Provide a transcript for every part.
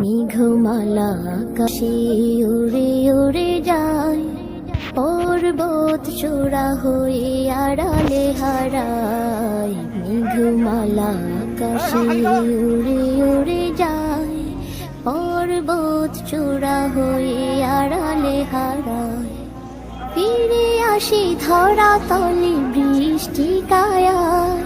মেঘমালা আকাশে উড়ে উড়ে যায়, পর্বত চূড়া হয়ে আড়ালে হারায়। মেঘমালা আকাশে উড়ে উড়ে যায়, পর্বত চূড়া হয়ে আড়ালে হারায়। ফিরে আসি ধরা তলে বৃষ্টি কায়ায়,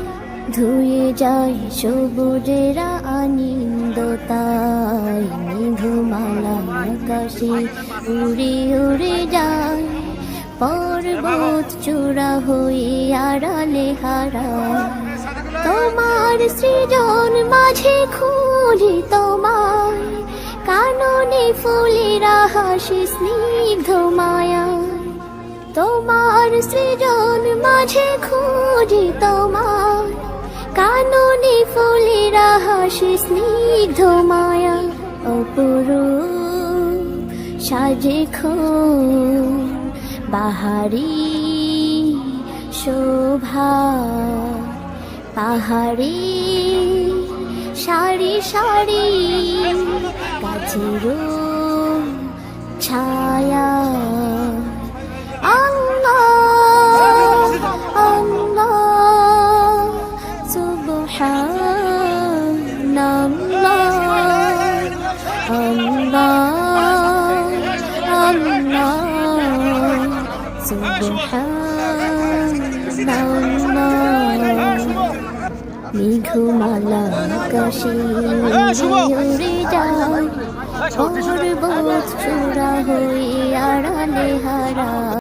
ধুয়ে যায় সবুজেরা আনন্দতায়। মেঘমালা আকাশে উড়ে উড়ে যায়, পর্বত চূড়া হয়ে আড়ালে হারায়। তোমার সৃজন মাঝে খুঁজি তোমায়, কাননে ফুলেরা হাসি স্নিগ্ধ মায়ায়। তোমার সৃজন মাঝে খুঁজি তোমায়, কাননে ফুলেরা হাসি স্নিগ্ধ মায়া। অপরূপ সাজে বাহারি শোভা, পাহাড়ি সারি সারি গাছের ছায়া। আল্লাহ আল্লাহ সুবহানাল্লাহ, আল্লাহ আল্লাহ সুবহানাল্লাহ। মেঘমালা আকাশে উড়ে যায়, পর্বত চূড়া হয়ে আড়ালে হারায়।